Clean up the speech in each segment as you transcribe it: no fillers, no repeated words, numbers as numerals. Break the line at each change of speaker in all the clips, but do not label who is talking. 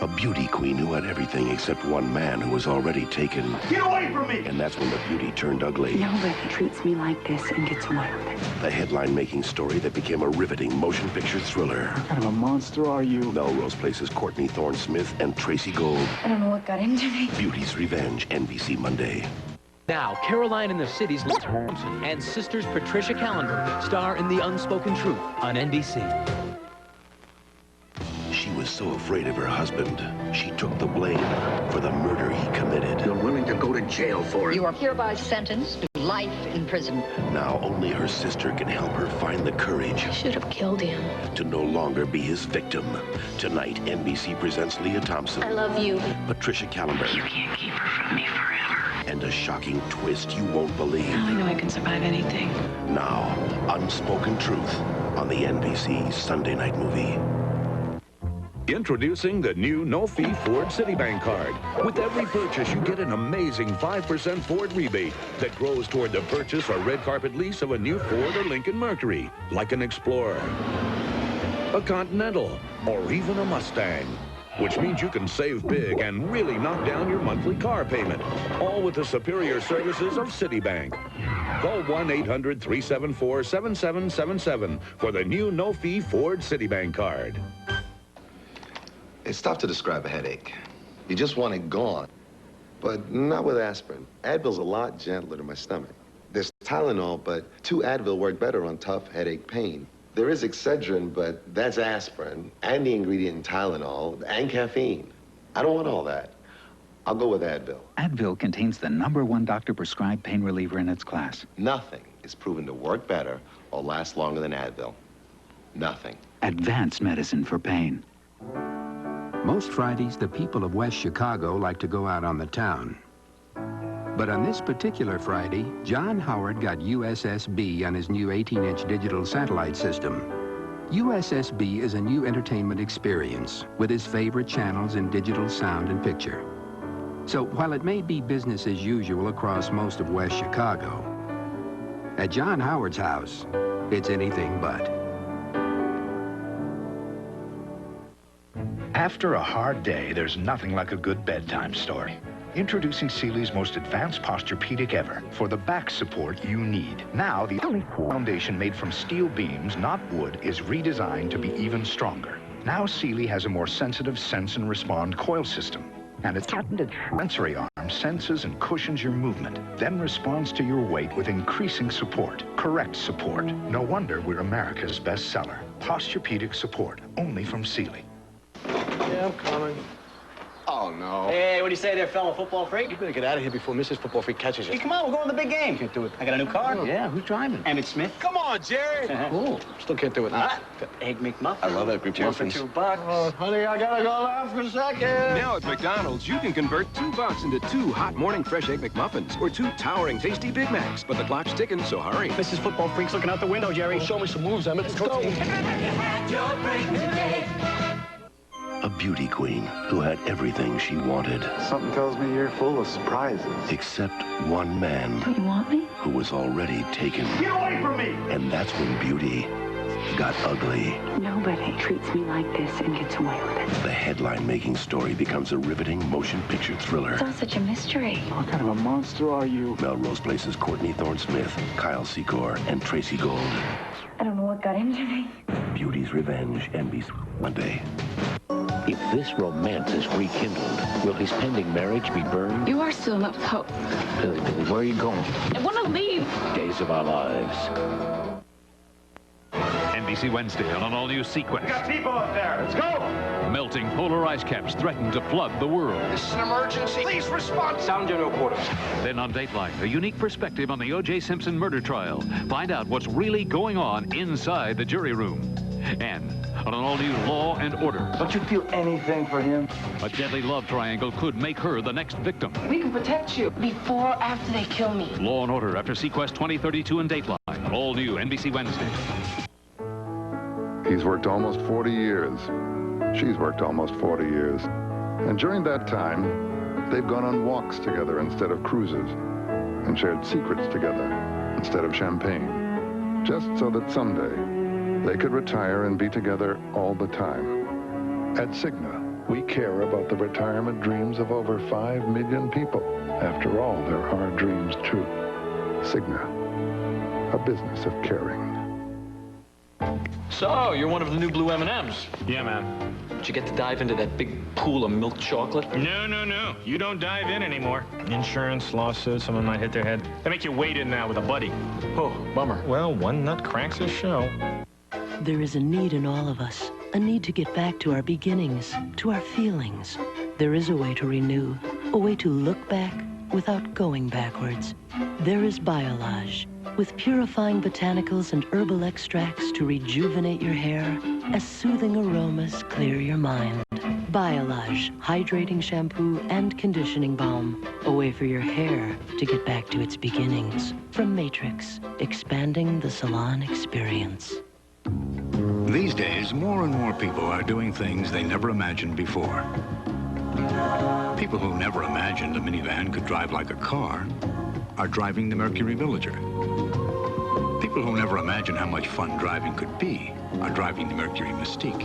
A beauty queen who had everything except one man who was already taken.
Get away from me!
And that's when the beauty turned ugly.
Nobody treats me like this and gets away with it.
The headline-making story that became a riveting motion picture thriller.
What kind of a monster are you?
Melrose Place's Courtney Thorne-Smith and Tracy Gold.
I don't know what got into me.
Beauty's Revenge, NBC Monday.
Now, Caroline in the City's Liz Thompson and sisters Patricia Calendar star in The Unspoken Truth on NBC.
She was so afraid of her husband, she took the blame for the murder he committed.
You're willing to go to jail for it.
You are hereby sentenced to life in prison.
Now only her sister can help her find the courage
I should have killed him.
to no longer be his victim. Tonight, NBC presents Leah Thompson,
I love you.
Patricia Calendar,
You can't keep her from me forever.
and a shocking twist you won't believe.
I know I can survive anything.
Now, Unspoken Truth on the NBC Sunday Night Movie.
Introducing the new no-fee Ford Citibank card. With every purchase, you get an amazing 5% Ford rebate that grows toward the purchase or red carpet lease of a new Ford or Lincoln Mercury, like an Explorer, a Continental, or even a Mustang. Which means you can save big and really knock down your monthly car payment, all with the superior services of Citibank. Call 1-800-374-7777 for the new no-fee Ford Citibank card.
It's tough to describe a headache. You just want it gone. But not with aspirin. Advil's a lot gentler to my stomach. There's Tylenol, but 2 Advil work better on tough headache pain. There is Excedrin, but that's aspirin, and the ingredient in Tylenol, and caffeine. I don't want all that. I'll go with Advil.
Advil contains the #1 doctor-prescribed pain reliever in its class.
Nothing is proven to work better or last longer than Advil. Nothing.
Advanced medicine for pain.
Most Fridays, the people of West Chicago like to go out on the town. But on this particular Friday, John Howard got USSB on his new 18-inch digital satellite system. USSB is a new entertainment experience with his favorite channels in digital sound and picture. So while it may be business as usual across most of West Chicago, at John Howard's house, it's anything but.
After a hard day, there's nothing like a good bedtime story. Introducing Sealy's most advanced Posturepedic ever for the back support you need. Now, the foundation made from steel beams, not wood, is redesigned to be even stronger. Now, Sealy has a more sensitive sense and respond coil system. And its patented sensory arm senses and cushions your movement, then responds to your weight with increasing support. Correct support. No wonder we're America's bestseller. Posturepedic support, only from Sealy.
Yeah, I'm coming.
Oh, no.
Hey, what do you say there, fellow football freak?
You better get out of here before Mrs. Football Freak catches you.
Hey, come on, we're going to the big game.
Can't do it.
I got a new car.
Yeah, who's driving?
Emmett Smith.
Come on, Jerry.
Cool.
Still can't do it.
Egg McMuffin.
I love that group
Two for
muffins.
$2.
Oh, honey, I gotta go out for a second.
Now at McDonald's, you can convert $2 into 2 hot morning fresh egg McMuffins or 2 towering tasty Big Macs. But the clock's ticking, so hurry.
Mrs. Football Freak's looking out the window, Jerry.
Show me some moves, Emmett. Let's go.
A beauty queen who had everything she wanted.
Something tells me you're full of surprises.
Except one man
Don't you want me?
who was already taken.
Get away from me!
And that's when beauty got ugly.
Nobody treats me like this and gets away with it.
The headline-making story becomes a riveting motion picture thriller.
It's all such a mystery.
What kind of a monster are you?
Melrose Place's Courtney Thorne-Smith, Kyle Secor, and Tracy Gold.
I don't know what got into me.
Beauty's Revenge, NBC Monday.
If this romance is rekindled, will his pending marriage be burned?
You are still enough hope.
Billy, where are you going?
I want to leave.
Days of our lives.
NBC Wednesday on an all-new Sequence.
We got people up there. Let's go.
Melting polar ice caps threaten to flood the world.
This is an emergency. Please respond. Sound General Quarters.
Then on Dateline, a unique perspective on the O.J. Simpson murder trial. Find out what's really going on inside the jury room. And on an all-new Law and Order.
Don't you feel anything for him?
A deadly love triangle could make her the next victim.
We can protect you before or after they kill me.
Law and Order after Sequest 2032 and Dateline. An all-new NBC Wednesday.
He's worked almost 40 years. She's worked almost 40 years. And during that time, they've gone on walks together instead of cruises and shared secrets together instead of champagne, just so that someday they could retire and be together all the time. At Cigna, We care about the retirement dreams of over 5 million people. After all, there are dreams too. Cigna, a business of caring.
So, you're one of the new blue M&Ms.
Yeah, man.
Did you get to dive into that big pool of milk chocolate?
No. You don't dive in anymore. Insurance, lawsuits, someone might hit their head. They make you wade in now with a buddy.
Oh, bummer.
Well, one nut cracks a shell.
There is a need in all of us. A need to get back to our beginnings, to our feelings. There is a way to renew, a way to look back without going backwards. There is Biolage, with purifying botanicals and herbal extracts to rejuvenate your hair as soothing aromas clear your mind. Biolage, hydrating shampoo and conditioning balm, a way for your hair to get back to its beginnings. From Matrix, expanding the salon experience.
These days, more and more people are doing things they never imagined before. People who never imagined a minivan could drive like a car are driving the Mercury Villager. People who never imagined how much fun driving could be are driving the Mercury Mystique.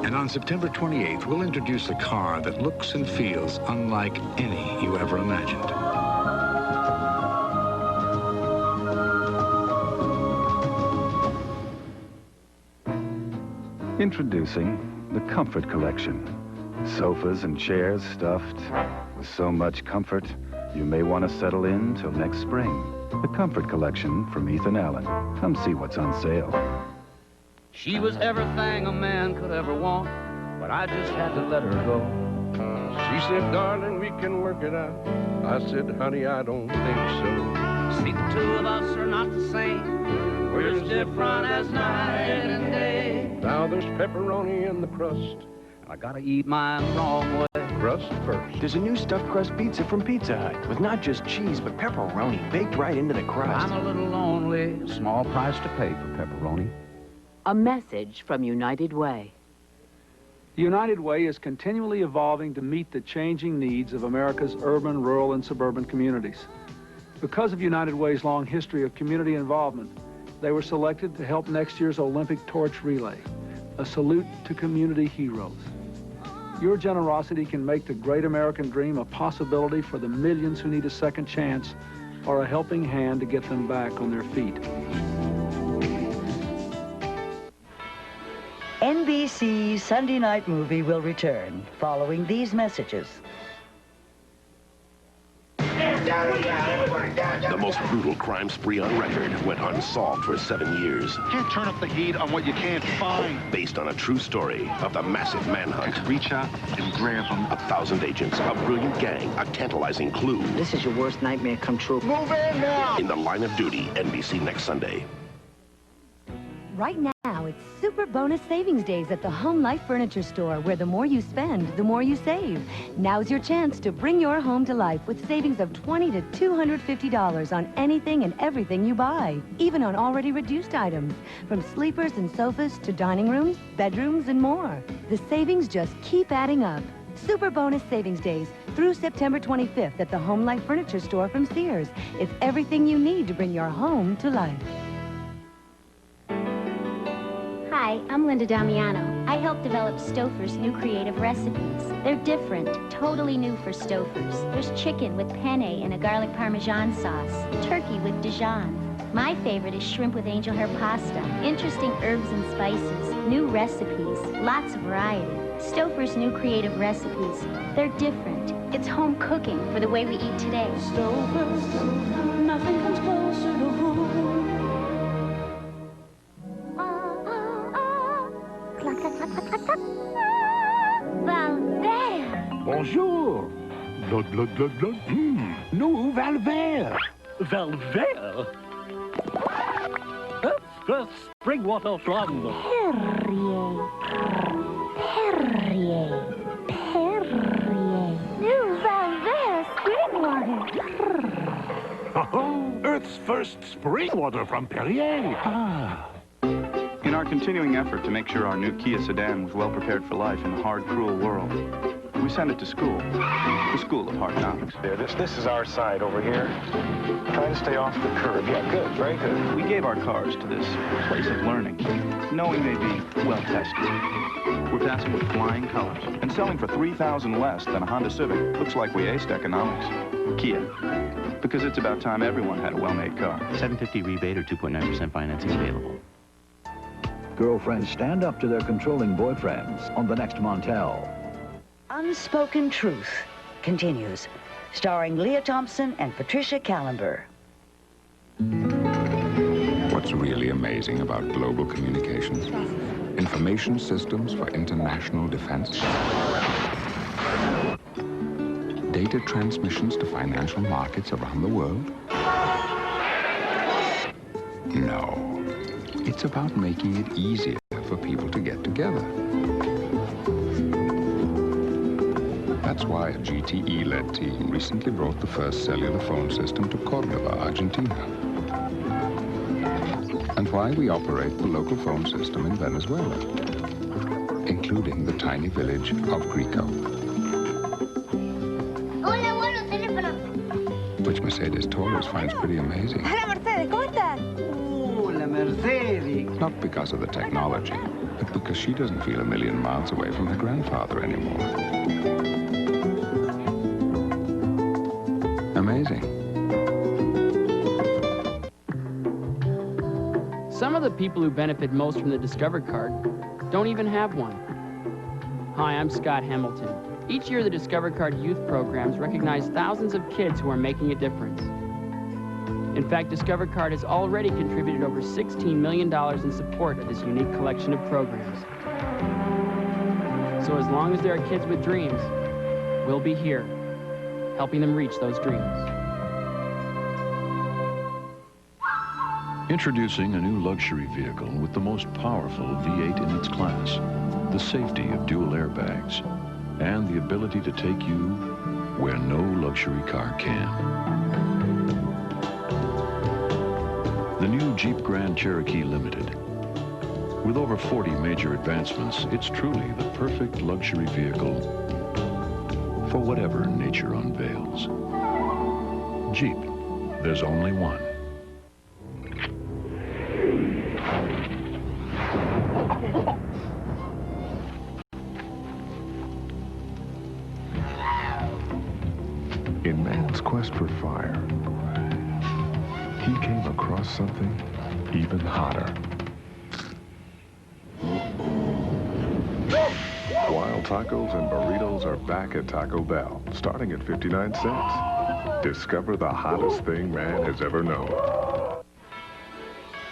And on September 28th, we'll introduce a car that looks and feels unlike any you ever imagined.
Introducing the Comfort Collection. Sofas and chairs stuffed with so much comfort, you may want to settle in till next spring. The Comfort Collection from Ethan Allen. Come see what's on sale.
She was everything a man could ever want, but I just had to let her go.
She said, darling, we can work it out. I said, honey, I don't think so.
See, the two of us are not the same. We're as different as night and day.
Now there's pepperoni in the crust.
I gotta eat mine the wrong way.
Crust first.
There's a new stuffed crust pizza from Pizza Hut with not just cheese, but pepperoni baked right into the crust.
I'm a little lonely. Small price to pay for pepperoni.
A message from United Way.
The United Way is continually evolving to meet the changing needs of America's urban, rural, and suburban communities. Because of United Way's long history of community involvement, they were selected to help next year's Olympic torch relay, a salute to community heroes. Your generosity can make the great American dream a possibility for the millions who need a second chance or a helping hand to get them back on their feet.
NBC's Sunday Night Movie will return following these messages.
The most brutal crime spree on record went unsolved for 7 years.
Can't turn up the heat on what you can't find.
Based on a true story of the massive manhunt.
Reach out and grab them.
1,000 agents, a brilliant gang, a tantalizing clue.
This is your worst nightmare come true.
Move in now!
In the Line of Duty, NBC next Sunday.
Right now, it's Super Bonus Savings Days at the Home Life Furniture Store, where the more you spend, the more you save. Now's your chance to bring your home to life with savings of $20 to $250 on anything and everything you buy, even on already reduced items, from sleepers and sofas to dining rooms, bedrooms, and more. The savings just keep adding up. Super Bonus Savings Days through September 25th at the Home Life Furniture Store from Sears. It's everything you need to bring your home to life.
Hi, I'm Linda Damiano. I helped develop Stouffer's new creative recipes. They're different, totally new for Stouffer's. There's chicken with penne and a garlic parmesan sauce, turkey with Dijon. My favorite is shrimp with angel hair pasta. Interesting herbs and spices, new recipes, lots of variety. Stouffer's new creative recipes. They're different. It's home cooking for the way we eat today.
Stouffer's, nothing comes closer to home. Valvert!
Bonjour! Blood, blood, blood, blood. No, Valvert!
Valvert? That's spring water from...
Perrier. New Valvert spring water.
Oh, Earth's first spring water from Perrier.
In our continuing effort to make sure our new Kia sedan was well prepared for life in a hard, cruel world, we
send it to school. The school of hard knocks.
Yeah, this is our side over here. Try to stay off the curb. Yeah, good, very good.
We gave our cars to this place of learning, knowing they'd be well tested. We're passing with flying colors and selling for $3,000 less than a Honda Civic. Looks like we aced economics. Kia, because it's about time everyone had a well-made car.
$750 rebate or 2.9% financing available.
Girlfriends stand up to their controlling boyfriends on the next Montel.
Unspoken Truth continues, starring Leah Thompson and Patricia Callenber.
What's really amazing about global communications? Information systems for international defense. Data transmissions to financial markets around the world. No. It's about making it easier for people to get together. That's why a GTE-led team recently brought the first cellular phone system to Cordoba, Argentina. And why we operate the local phone system in Venezuela, including the tiny village of Grico.
Hola, bueno, teléfono.
Which Mercedes Torres finds pretty amazing.
Hola, Mercedes, ¿cómo estás?
La Mercedes. Not because of the technology, but because she doesn't feel a million miles away from her grandfather anymore. Amazing.
Some of the people who benefit most from the Discover card don't even have one. Hi, I'm Scott Hamilton. Each year, the Discover Card youth programs recognize thousands of kids who are making a difference. In fact, Discover Card has already contributed over $16 million in support of this unique collection of programs. So as long as there are kids with dreams, we'll be here, helping them reach those dreams.
Introducing a new luxury vehicle with the most powerful V8 in its class, the safety of dual airbags, and the ability to take you where no luxury car can. The new Jeep Grand Cherokee Limited. With over 40 major advancements, it's truly the perfect luxury vehicle for whatever nature unveils. Jeep, there's only one.
In man's quest for fire, he came across something even hotter. Wild tacos and burritos are back at Taco Bell, starting at 59 cents. Discover the hottest thing man has ever known.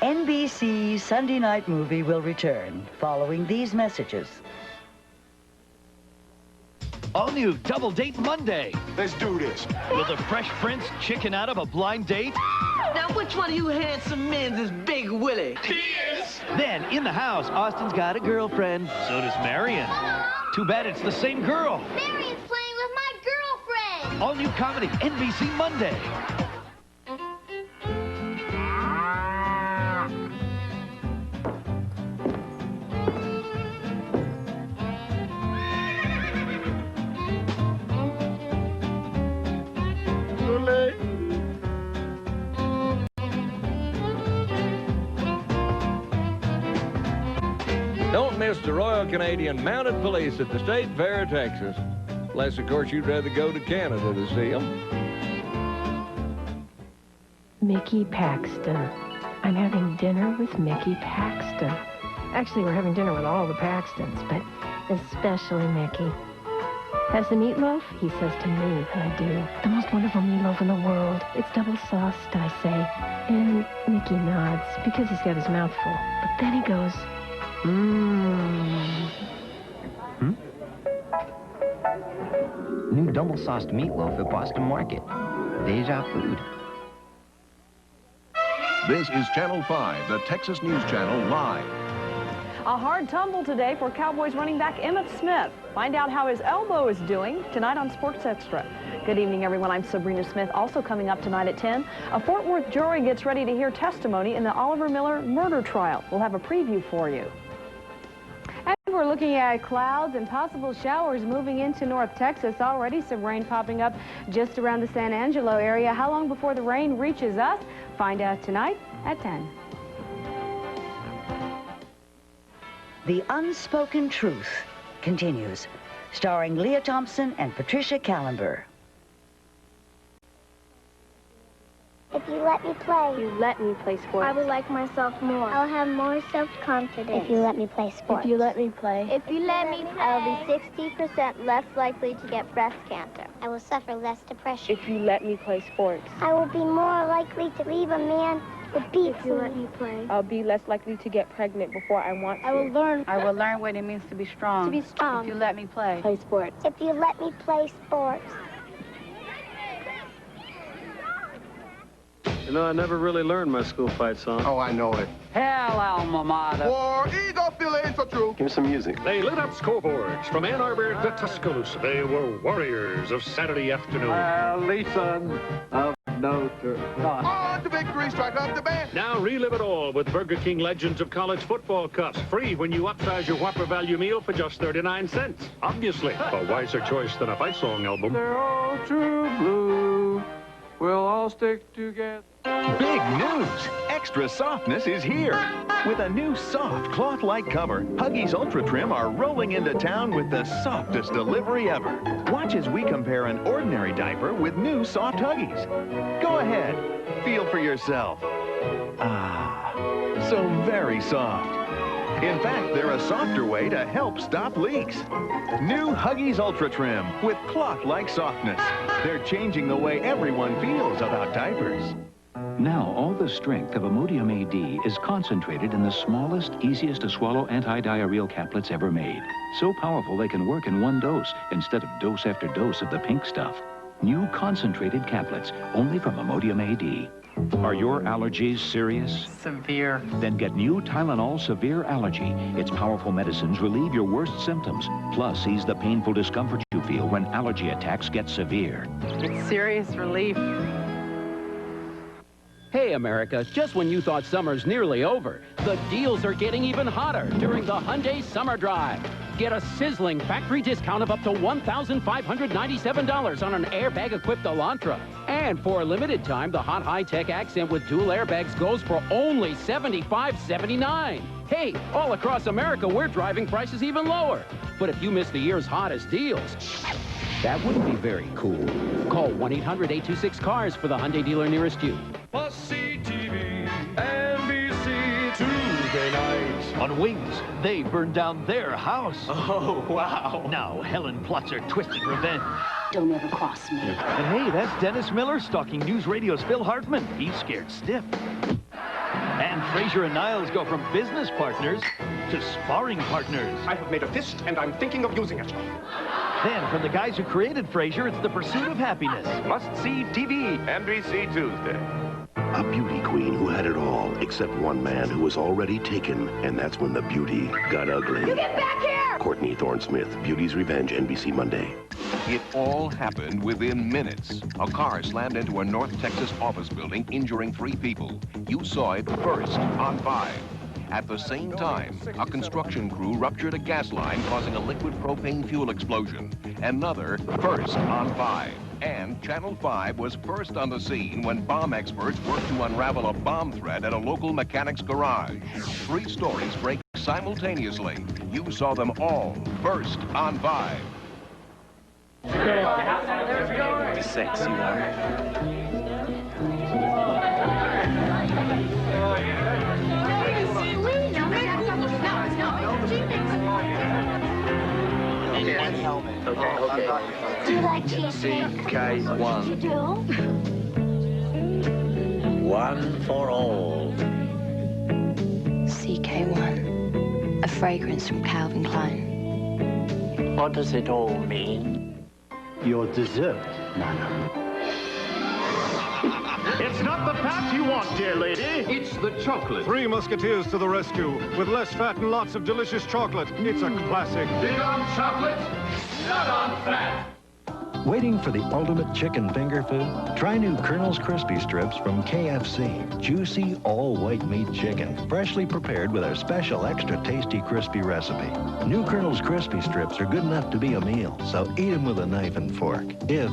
NBC Sunday Night Movie will return following these messages.
All new Double Date Monday.
Let's do this.
Will the Fresh Prince chicken out of a blind date?
Now, which one of you handsome men is Big Willie?
He is. Then, in the house, Austin's got a girlfriend. So does Marion. Too bad it's the same girl.
Marion's playing with my girlfriend.
All new comedy, NBC Monday.
Don't miss the Royal Canadian Mounted Police at the State Fair of Texas. Unless, of course, you'd rather go to Canada to see them.
Mickey Paxton. I'm having dinner with Mickey Paxton. Actually, we're having dinner with all the Paxtons, but especially Mickey. Has the meatloaf? He says to me, and I do. The most wonderful meatloaf in the world. It's double sauced, I say. And Mickey nods, because he's got his mouth full. But then he goes,
New double-sauced meatloaf at Boston Market. Deja food.
This is Channel 5, the Texas News Channel, live.
A hard tumble today for Cowboys running back Emmitt Smith. Find out how his elbow is doing tonight on Sports Extra. Good evening, everyone. I'm Sabrina Smith. Also coming up tonight at 10, a Fort Worth jury gets ready to hear testimony in the Oliver Miller murder trial. We'll have a preview for you. And we're
we're looking at clouds and possible showers moving into North Texas. Already some rain popping up just around the San Angelo area. How long before the rain reaches us? Find out tonight at 10.
The Unspoken Truth continues, starring Leah Thompson and Patricia Callenber.
If you let me play.
If you let me play sports.
I will like myself more. I'll have more self-confidence.
If you let me play sports.
If you let me play. If you let me play. I'll be 60% less likely to get breast cancer. I will suffer less depression.
If you let me play sports.
I will be more likely to leave a man who beats
If you let me play. I'll be less likely to get pregnant before I want to.
I will learn.
I will learn what it means to be strong.
To be strong.
If you let me play. Play sports.
If you let me play sports.
You know, I never really learned my school fight song.
Oh, I know it.
Hell, alma mater.
War Eagle feeling so true.
Give me some music.
They lit up scoreboards from Ann Arbor to Tuscaloosa. They were warriors of Saturday afternoon.
Leeson of Notre Dame.
On to victory, strike up the band.
Now relive it all with Burger King Legends of College Football Cups. Free when you upsize your Whopper value meal for just 39 cents. Obviously, a wiser choice than a fight song album.
They're all true blue. We'll all stick together.
Big news! Extra softness is here. With a new soft cloth-like cover, Huggies Ultra Trim are rolling into town with the softest delivery ever. Watch as we compare an ordinary diaper with new soft Huggies. Go ahead, feel for yourself. Ah, so very soft. In fact, they're a softer way to help stop leaks. New Huggies Ultra Trim with cloth-like softness. They're changing the way everyone feels about diapers.
Now, all the strength of Imodium AD is concentrated in the smallest, easiest to swallow anti-diarrheal caplets ever made. So powerful they can work in one dose instead of dose after dose of the pink stuff. New concentrated caplets, only from Imodium AD. Are your allergies serious?
Severe.
Then get new Tylenol Severe Allergy. Its powerful medicines relieve your worst symptoms, plus ease the painful discomfort you feel when allergy attacks get severe.
It's serious relief.
Hey, America, just when you thought summer's nearly over, the deals are getting even hotter during the Hyundai Summer Drive. Get a sizzling factory discount of up to $1,597 on an airbag-equipped Elantra. And for a limited time, the hot high-tech Accent with dual airbags goes for only $75.79. Hey, all across America, we're driving prices even lower. But if you miss the year's hottest deals, that wouldn't be very cool. Call 1-800-826-CARS for the Hyundai dealer nearest you.
Must-see TV, NBC Tuesday night. On Wings, they burned down their house. Oh, wow. Now Helen plots her twisted revenge.
Don't ever cross me.
And hey, that's Dennis Miller stalking News Radio's Phil Hartman. He's scared stiff. And Fraser and Niles go from business partners to sparring partners.
I have made a fist, and I'm thinking of using it.
Then, from the guys who created Frasier, it's The Pursuit of Happiness.
Must-see TV, NBC Tuesday.
A beauty queen who had it all, except one man who was already taken, and that's when the beauty got ugly.
You get back here!
Courtney Thorne-Smith, Beauty's Revenge, NBC Monday.
It all happened within minutes. A car slammed into a North Texas office building, injuring 3 people. You saw it first on 5. At the same time, a construction crew ruptured a gas line, causing a liquid propane fuel explosion. Another first on 5. And Channel 5 was first on the scene when bomb experts worked to unravel a bomb threat at a local mechanic's garage. 3 stories break simultaneously. You saw them all first on 5.
Sexy one.
Okay. Do you like cheesecake?
CK1.
You do?
One for all.
CK1. A fragrance from Calvin Klein.
What does it all mean?
Your dessert, Nana.
It's not the fat you want, dear lady.
It's the chocolate.
3 Musketeers to the rescue. With less fat and lots of delicious chocolate. It's a classic.
Big on chocolate, not on fat.
Waiting for the ultimate chicken finger food? Try new Colonel's Crispy Strips from KFC. Juicy, all-white meat chicken, freshly prepared with our special extra tasty crispy recipe. New Colonel's Crispy Strips are good enough to be a meal, so eat them with a knife and fork, if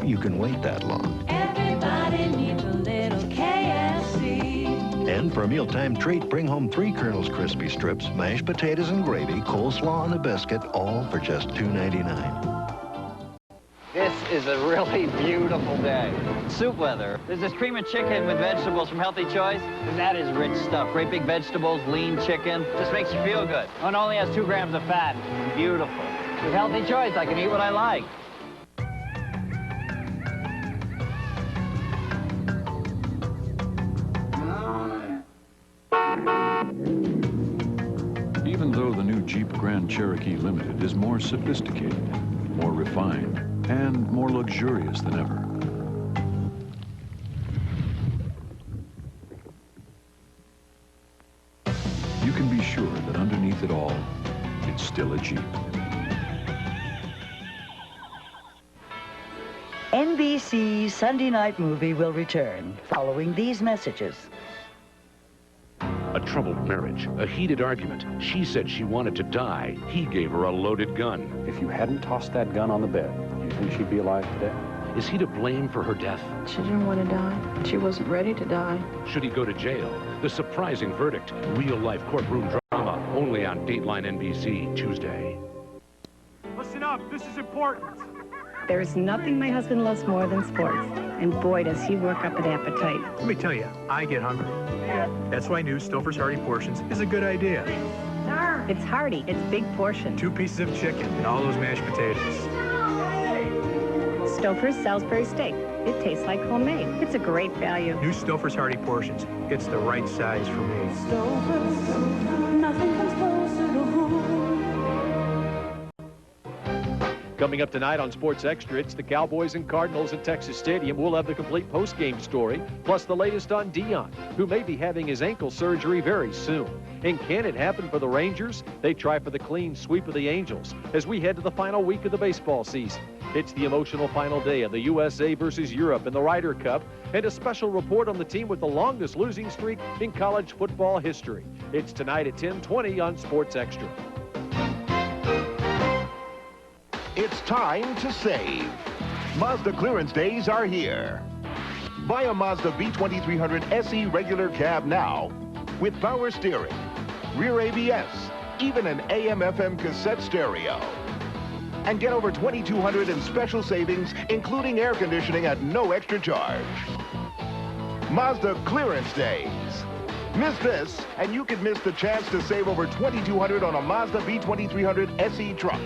you can wait that long.
Everybody needs a little KFC.
And for a mealtime treat, bring home 3 Colonel's Crispy Strips, mashed potatoes and gravy, coleslaw and a biscuit, all for just $2.99.
This is a really beautiful day. Soup weather. There's this cream of chicken with vegetables from Healthy Choice. And that is rich stuff. Great big vegetables, lean chicken. Just makes you feel good. And only has 2 grams of fat. Beautiful. With Healthy Choice, I can eat what I like.
Even though the new Jeep Grand Cherokee Limited is more sophisticated, more refined, and more luxurious than ever, you can be sure that underneath it all, it's still a Jeep.
NBC's Sunday night movie will return following these messages.
A troubled marriage, a heated argument. She said she wanted to die. He gave her a loaded gun.
If you hadn't tossed that gun on the bed, do you think she'd be alive today?
Is he to blame for her death?
She didn't want to die. She wasn't ready to die.
Should he go to jail? The surprising verdict. Real-life courtroom drama. Only on Dateline NBC Tuesday.
Listen up. This is important.
There is nothing my husband loves more than sports. And boy, does he work up an appetite.
Let me tell you, I get hungry. That's why new Stouffer's Hearty Portions is a good idea.
It's hearty. It's big portion.
2 pieces of chicken and all those mashed potatoes.
Stouffer's Salisbury steak. It tastes like homemade. It's a great value.
New Stouffer's Hearty Portions. It's the right size for me.
Stouffer's, nothing comes closer to home.
Coming up tonight on Sports Extra, it's the Cowboys and Cardinals at Texas Stadium. We'll have the complete post-game story, plus the latest on Dion, who may be having his ankle surgery very soon. And can it happen for the Rangers? They try for the clean sweep of the Angels as we head to the final week of the baseball season. It's the emotional final day of the USA versus Europe in the Ryder Cup, and a special report on the team with the longest losing streak in college football history. It's tonight at 10:20 on Sports Extra.
It's time to save. Mazda clearance days are here. Buy a Mazda B2300 SE regular cab now with power steering, rear ABS, even an AM/FM cassette stereo. And get over $2,200 in special savings, including air conditioning at no extra charge. Mazda clearance days. Miss this, and you could miss the chance to save over $2,200 on a Mazda B2300 SE truck.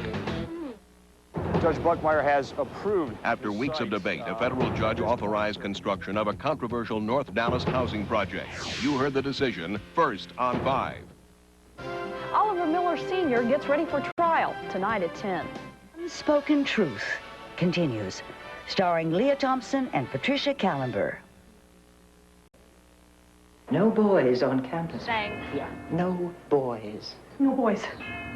Judge Buckmeyer has approved.
After weeks of debate, a federal judge authorized construction of a controversial North Dallas housing project. You heard the decision first on 5.
Oliver Miller Sr. gets ready for trial tonight at 10.
Unspoken Truth continues, starring Leah Thompson and Patricia Callenber. No boys on campus.
Thanks.
Yeah, no boys.
No boys.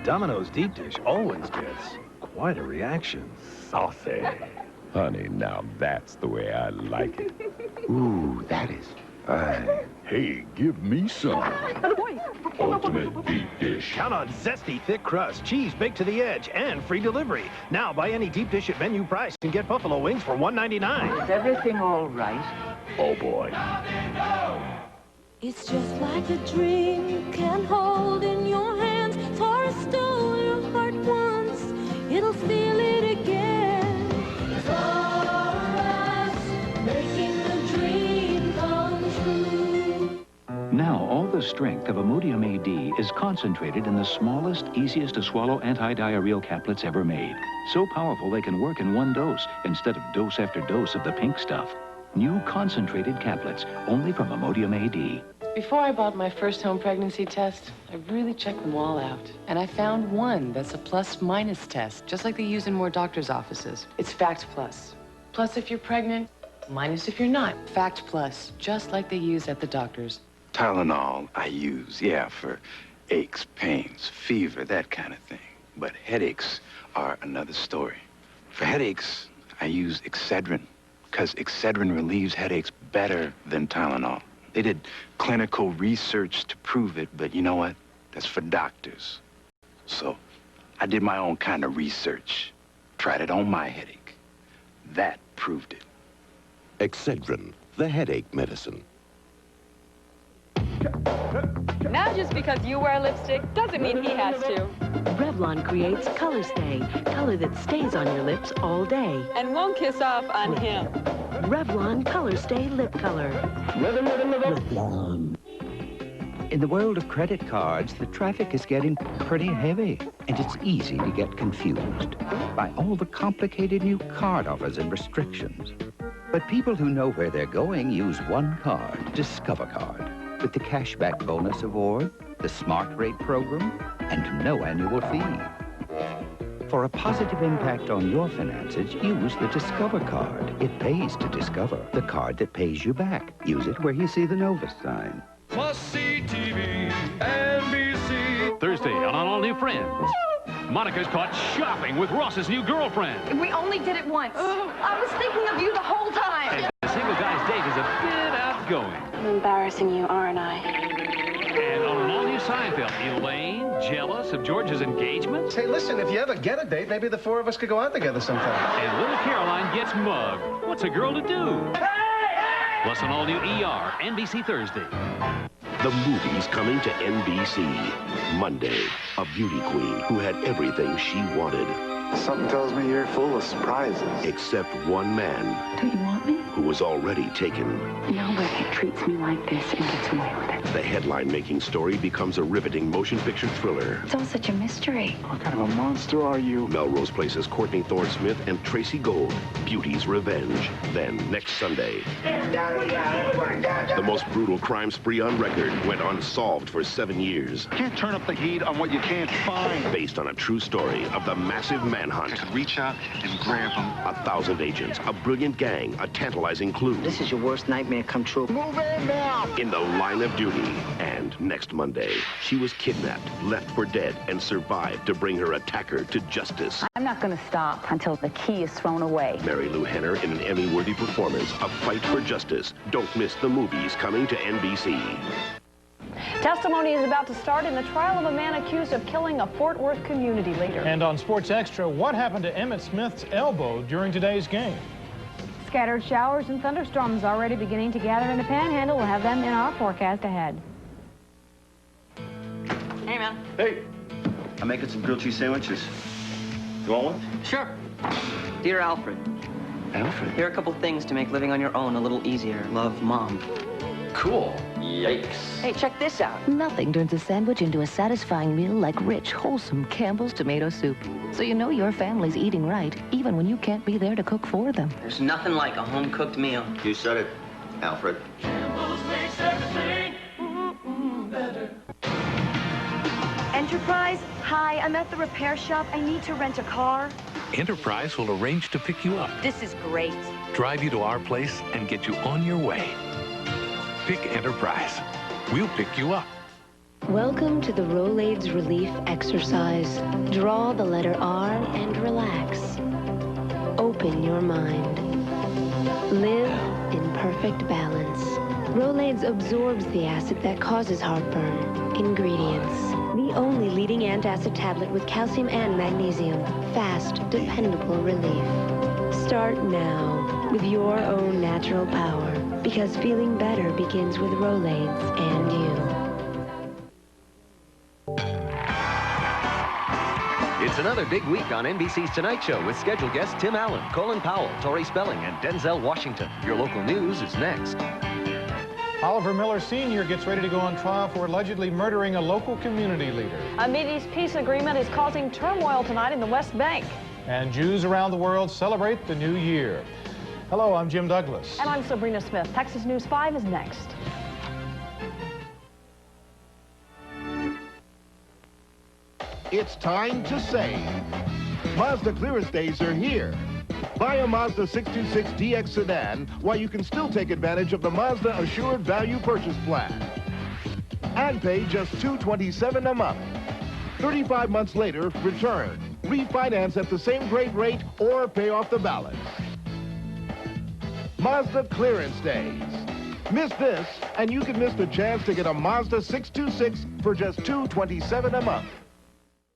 Domino's deep dish always gets quite a reaction.
Saucy. Honey, now that's the way I like it. Ooh, that is fine. Hey, give me some. Ultimate deep dish.
Count on zesty, thick crust, cheese baked to the edge, and free delivery. Now buy any deep dish at menu price and get buffalo wings for $1.99.
Is everything all right?
Oh, boy.
It's just like a dream you can hold in your hands. For a stole your heart once, it'll feel it again. For us, making the dream come true.
Now, all the strength of Imodium AD is concentrated in the smallest, easiest to swallow anti-diarrheal caplets ever made. So powerful they can work in one dose instead of dose after dose of the pink stuff. New concentrated caplets, only from Imodium AD.
Before I bought my first home pregnancy test, I really checked them all out. And I found one that's a plus-minus test, just like they use in more doctors' offices. It's Fact Plus. Plus if you're pregnant, minus if you're not. Fact Plus, just like they use at the doctors.
Tylenol I use, yeah, for aches, pains, fever, that kind of thing. But headaches are another story. For headaches, I use Excedrin, because Excedrin relieves headaches better than Tylenol. They did clinical research to prove it, but you know what? That's for doctors. So I did my own kind of research, tried it on my headache. That proved it.
Excedrin, the headache medicine.
Now just because you wear lipstick doesn't mean he has to.
Revlon creates Color Stay, color that stays on your lips all day.
And won't kiss off on him.
Revlon Color Stay Lip Color.
Revlon. In the world of credit cards, the traffic is getting pretty heavy, and it's easy to get confused by all the complicated new card offers and restrictions. But people who know where they're going use one card, Discover Card, with the cashback bonus award, the Smart Rate program, and no annual fee. For a positive impact on your finances, use the Discover Card. It pays to discover, the card that pays you back. Use it where you see the Novus sign.
Must-see TV, NBC.
Thursday on All New Friends. Monica's caught shopping with Ross's new girlfriend.
We only did it once. I was thinking of you the whole time.
And the single guy's date is a bit outgoing.
I'm embarrassing you, aren't I?
And on an all-new Seinfeld, Elaine, jealous of George's engagement.
Hey, listen, if you ever get a date, maybe the four of us could go out together sometime.
And little Caroline gets mugged. What's a girl to do? Plus an all-new ER, NBC Thursday.
The movie's coming to NBC. Monday, a beauty queen who had everything she wanted.
Something tells me you're full of surprises.
Except one man.
Don't you want me?
Who was already taken.
Nobody treats me like this and gets away with it.
The headline-making story becomes a riveting motion picture thriller.
It's all such a mystery.
What kind of a monster are you?
Melrose Place's Courtney Thorne-Smith and Tracy Gold. Beauty's Revenge. Then, next Sunday. The most brutal crime spree on record went unsolved for 7 years.
Can't turn up the heat on what you can't find.
Based on a true story of the massive manhunt.
I could reach out and grab him.
1,000 agents, a brilliant gang, a tantalizing clue.
This is your worst nightmare come true.
Move in now!
In the line of duty. And next Monday, she was kidnapped, left for dead, and survived to bring her attacker to justice.
I'm not going to stop until the key is thrown away.
Mary Lou Henner in an Emmy-worthy performance, A Fight for Justice. Don't miss the movies coming to NBC.
Testimony is about to start in the trial of a man accused of killing a Fort Worth community leader.
And on Sports Extra, what happened to Emmitt Smith's elbow during today's game?
Scattered showers and thunderstorms already beginning to gather in the Panhandle. We'll have them in our forecast ahead.
Hey, man.
Hey. I'm making some grilled cheese sandwiches. You want one?
Sure. Dear Alfred.
Alfred?
Here are a couple things to make living on your own a little easier. Love, Mom.
Cool. Yikes.
Hey, check this out.
Nothing turns a sandwich into a satisfying meal like rich, wholesome Campbell's tomato soup. So you know your family's eating right, even when you can't be there to cook for them.
There's nothing like a home-cooked meal.
You said it, Alfred.
Campbell's makes everything better.
Enterprise? Hi, I'm at the repair shop. I need to rent a car.
Enterprise will arrange to pick you up,
This is great.
drive you to our place, and get you on your way. Pick Enterprise. We'll pick you up.
Welcome to the Rolaids Relief Exercise. Draw the letter R and relax. Open your mind. Live in perfect balance. Rolaids absorbs the acid that causes heartburn. Ingredients. The only leading antacid tablet with calcium and magnesium. Fast, dependable relief. Start now with your own natural power. Because feeling better begins with Rolaids and you.
It's another big week on NBC's Tonight Show with scheduled guests Tim Allen, Colin Powell, Tori Spelling, and Denzel Washington. Your local news is next.
Oliver Miller Sr. gets ready to go on trial for allegedly murdering a local community leader.
A Mideast peace agreement is causing turmoil tonight in the West Bank.
And Jews around the world celebrate the new year. Hello, I'm Jim Douglas.
And I'm Sabrina Smith. Texas News 5 is next.
It's time to save. Mazda clearance days are here. Buy a Mazda 626 DX sedan while you can still take advantage of the Mazda Assured Value Purchase Plan. And pay just $227 a month. 35 months later, return, refinance at the same great rate, or pay off the balance. Mazda Clearance Days. Miss this, and you can miss the chance to get a Mazda 626 for just $227 a month.